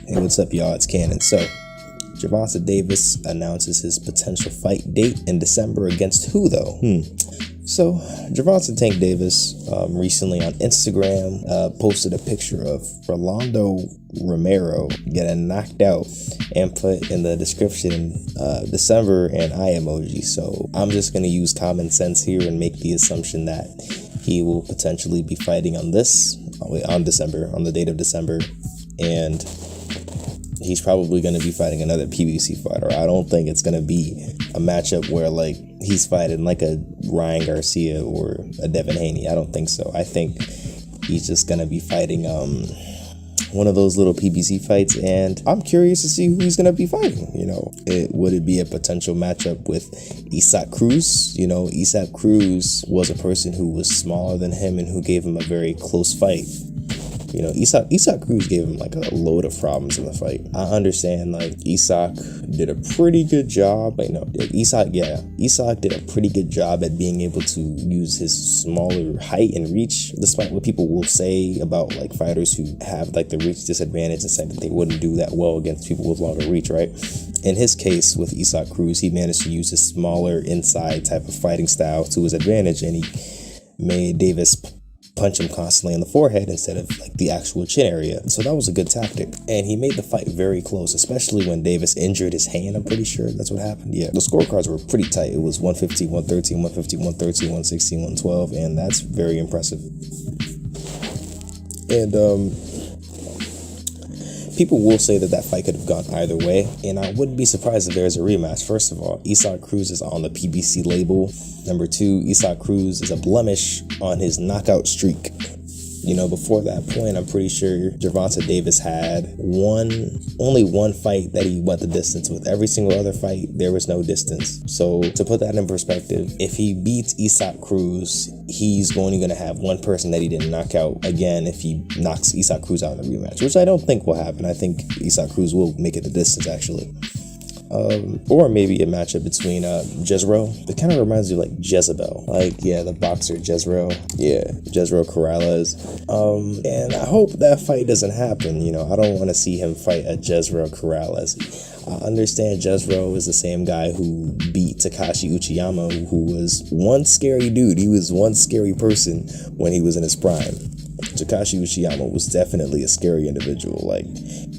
Hey, what's up, y'all? It's Cannon. So, Gervonta Davis announces his potential fight date in December against who, though? So, Gervonta Tank Davis recently on Instagram posted a picture of Rolando Romero getting knocked out and put in the description December and eye emoji. So, I'm just going to use common sense here and make the assumption that he will potentially be fighting on December, on the date of December, and he's probably going to be fighting another PBC fighter. I don't think it's going to be a matchup where like he's fighting like a Ryan Garcia or a Devin Haney. I don't think so. I think he's just going to be fighting one of those little PBC fights, and I'm curious to see who he's going to be fighting. Would it be a potential matchup with Cruz? Cruz was a person who was smaller than him and who gave him a very close fight. Cruz gave him like a load of problems in the fight. I understand like Isak did a pretty good job. Isak did a pretty good job at being able to use his smaller height and reach, despite what people will say about like fighters who have like the reach disadvantage and say that they wouldn't do that well against people with longer reach, right? In his case with Isak Cruz, he managed to use his smaller inside type of fighting style to his advantage, and he made Davis punch him constantly in the forehead instead of like the actual chin area. So that was a good tactic, and he made the fight very close, especially when Davis injured his hand. I'm pretty sure that's what happened. Yeah, the scorecards were pretty tight. It was 115, 113, 150, 113, 116, 112, and that's very impressive. And people will say that fight could have gone either way, and I wouldn't be surprised if there's a rematch. First of all, Isak Cruz is on the PBC label. Number two, Isak Cruz is a blemish on his knockout streak. Before that point, I'm pretty sure Gervonta Davis had only one fight that he went the distance with. Every single other fight, there was no distance. So to put that in perspective, if he beats Isak Cruz, he's only going to have one person that he didn't knock out again if he knocks Isak Cruz out in the rematch, which I don't think will happen. I think Isak Cruz will make it the distance, actually. Or maybe a matchup between Jezreel. It kind of reminds me of like Jezebel, the boxer Jezreel. Jezreel Corrales. And I hope that fight doesn't happen. I don't want to see him fight a Jezreel Corrales. I understand Jezreel is the same guy who beat Takashi Uchiyama, who was one scary dude. He was one scary person when he was in his prime. Takashi Uchiyama was definitely a scary individual.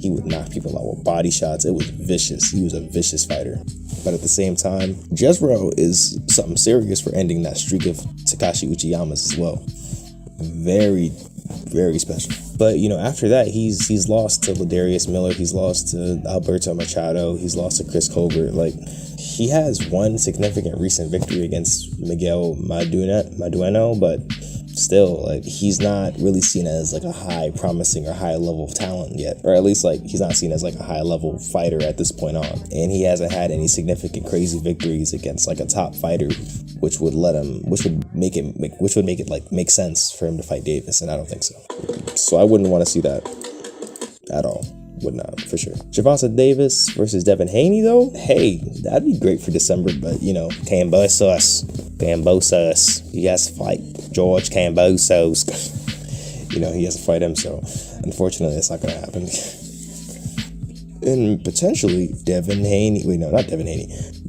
He would knock people out with body shots. It was vicious. He was a vicious fighter. But at the same time, Jezreel is something serious for ending that streak of Takashi Uchiyamas as well. Very, very special. But, after that, he's lost to Ladarius Miller. He's lost to Alberto Machado. He's lost to Chris Colbert. He has one significant recent victory against Miguel Madueno, but still, he's not really seen as a high promising or high level talent yet, or at least he's not seen as a high level fighter at this point on, and he hasn't had any significant crazy victories against a top fighter, which would make it make sense for him to fight Davis, and I don't think so. So I wouldn't want to see that at all. Would not, for sure. Gervonta Davis versus Devin Haney, though? Hey, that'd be great for December, but, Cambosos. He has to fight George Cambosos. He has to fight him, so unfortunately, that's not going to happen. And potentially,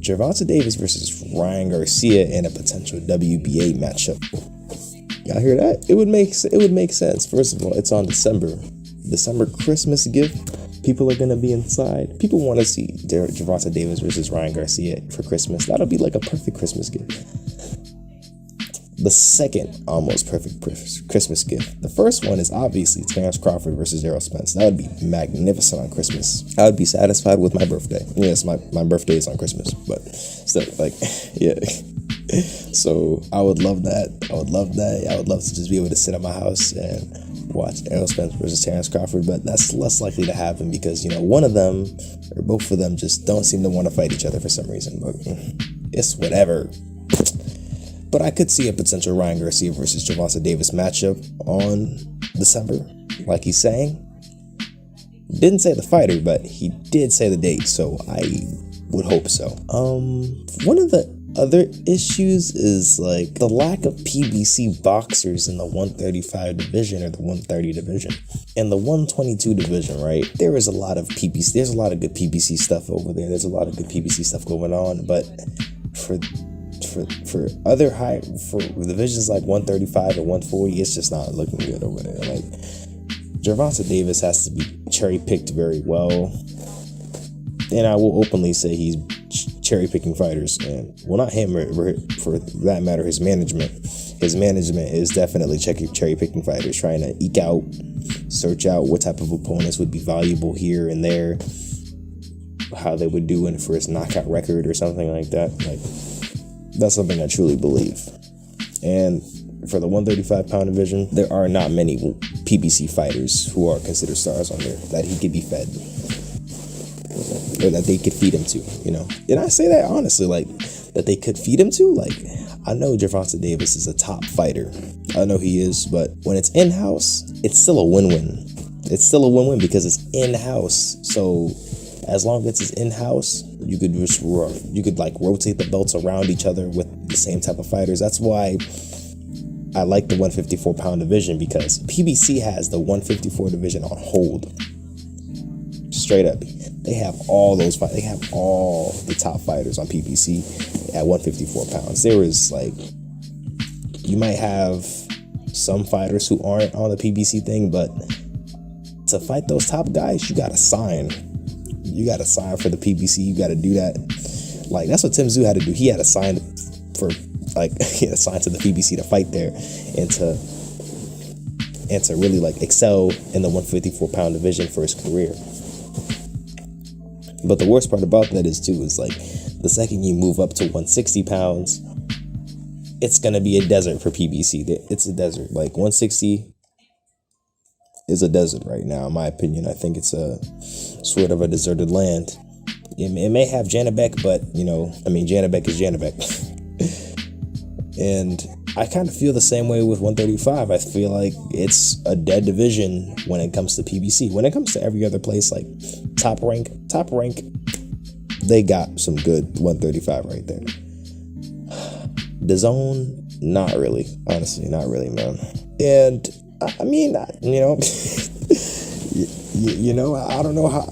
Gervonta Davis versus Ryan Garcia in a potential WBA matchup. Y'all hear that? It would make sense. First of all, it's on December Christmas gift. People are going to be inside. People want to see Gervonta Davis versus Ryan Garcia for Christmas. That'll be a perfect Christmas gift. The second almost perfect Christmas gift. The first one is obviously Terrence Crawford versus Errol Spence. That would be magnificent on Christmas. I would be satisfied with my birthday. Yes, my birthday is on Christmas, but still, yeah. So I would love that. I would love to just be able to sit at my house and watch Errol Spence versus Terrence Crawford, but that's less likely to happen because, one of them or both of them just don't seem to want to fight each other for some reason, but it's whatever. But I could see a potential Ryan Garcia versus Gervonta Davis matchup on December, like he's saying. Didn't say the fighter, but he did say the date, so I would hope so. One of the other issues is like the lack of PBC boxers in the 135 division or the 130 division. In the 122 division, right, there is a lot of PBC. There's a lot of good PBC stuff over there. There's a lot of good PBC stuff going on, but for divisions like 135 and 140, it's just not looking good over there. Like, Gervonta Davis has to be cherry picked very well, and I will openly say he's cherry picking fighters, and well, not him, for that matter, his management. His management is definitely cherry picking fighters, trying to search out what type of opponents would be valuable here and there, how they would do for his knockout record or something like that. Like, that's something I truly believe. And for the 135-pound division, there are not many PBC fighters who are considered stars on there that he could be fed, or that they could feed him to, you know. And I say that honestly, like, that they could feed him to. Like, I know Gervonta Davis is a top fighter. I know he is, but when it's in-house, it's still a win-win. It's still a win-win because it's in-house. So as long as it's in-house, you could like rotate the belts around each other with the same type of fighters. That's why I like the 154-pound division, because PBC has the 154 division on hold. Straight up. They have all those fights. They have all the top fighters on PBC at 154 pounds. There is, like, you might have some fighters who aren't on the PBC thing, but to fight those top guys, you got to sign. You got to sign for the PBC. You got to do that. Like, that's what Tim Tszyu had to do. He had to sign he had to sign to the PBC to fight there and to really, like, excel in the 154-pound division for his career. But the worst part about that is like, the second you move up to 160 pounds, it's going to be a desert for PBC. It's a desert. Like, 160 is a desert right now, in my opinion. I think it's a sort of a deserted land. It may have Janabek, but, you know, I mean, Janabek is Janabek. And I kind of feel the same way with 135. I feel like it's a dead division when it comes to PBC. When it comes to every other place, like top rank, they got some good 135 right there. The zone, not really. Honestly, not really, man. And I mean, you know, you know, I don't know how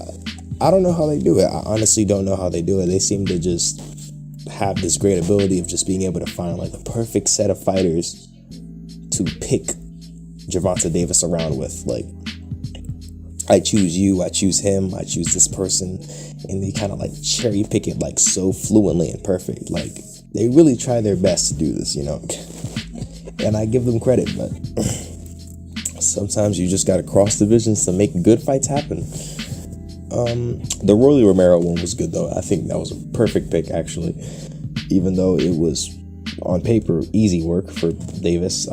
they do it. I honestly don't know how they do it. They seem to just have this great ability of just being able to find, like, the perfect set of fighters to pick Gervonta Davis around with. Like, I choose you, I choose him, I choose this person, and they kind of, like, cherry pick it, like, so fluently and perfect. Like, they really try their best to do this, you know, and I give them credit, but sometimes you just gotta cross divisions to make good fights happen. The Rolly Romero one was good, though. I think that was a perfect pick, actually, even though it was on paper easy work for Davis.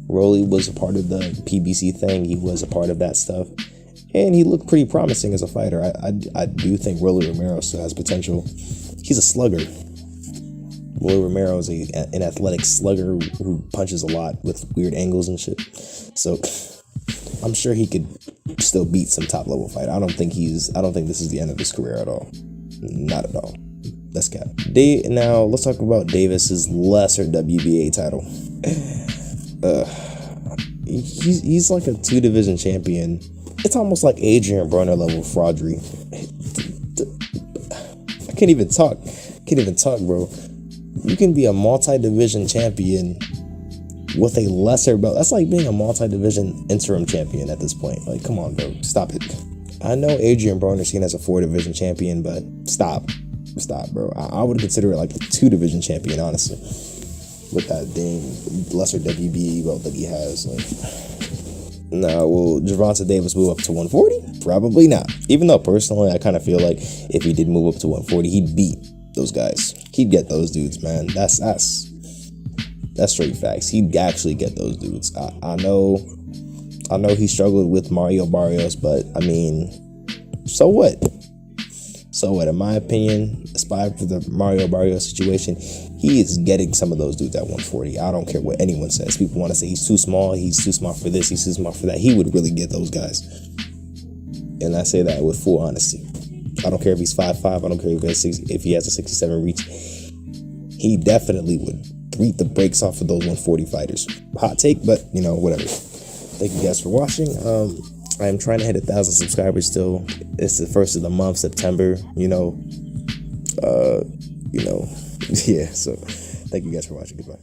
Rolly was a part of the PBC thing. He was a part of that stuff, and he looked pretty promising as a fighter. I do think Rolly Romero still has potential. He's a slugger. Rolly Romero is an athletic slugger who punches a lot with weird angles and shit. So I'm sure he could still beat some top level fighter. I don't think this is the end of his career at all. Not at all. That's cap. Now let's talk about Davis's lesser WBA title. He's like a 2-division champion. It's almost like Adrian Broner level fraudery. I can't even talk, bro. You can be a multi-division champion with a lesser belt. That's like being a multi-division interim champion at this point. Like, come on, bro. Stop it. I know Adrian Broner's seen as a 4-division champion, but stop, bro. I would consider it like a 2-division champion, honestly, with that dang lesser WBA belt that he has. Like, now, will Gervonta Davis move up to 140? Probably not. Even though personally, I kind of feel like if he did move up to 140, he'd beat those guys. He'd get those dudes, man. That's straight facts. He'd actually get those dudes. I know he struggled with Mario Barrios, but I mean, so what? So what? In my opinion, aside for the Mario Barrios situation, he is getting some of those dudes at 140. I don't care what anyone says. People want to say he's too small for this, he's too small for that. He would really get those guys. And I say that with full honesty. I don't care if he's 5'5", I don't care if he has a 67 reach. he definitely would beat the brakes off of those 140 fighters. Hot take, but whatever. Thank you guys for watching. I am trying to hit 1,000 subscribers still. It's the first of the month, September. Yeah. So thank you guys for watching. Goodbye.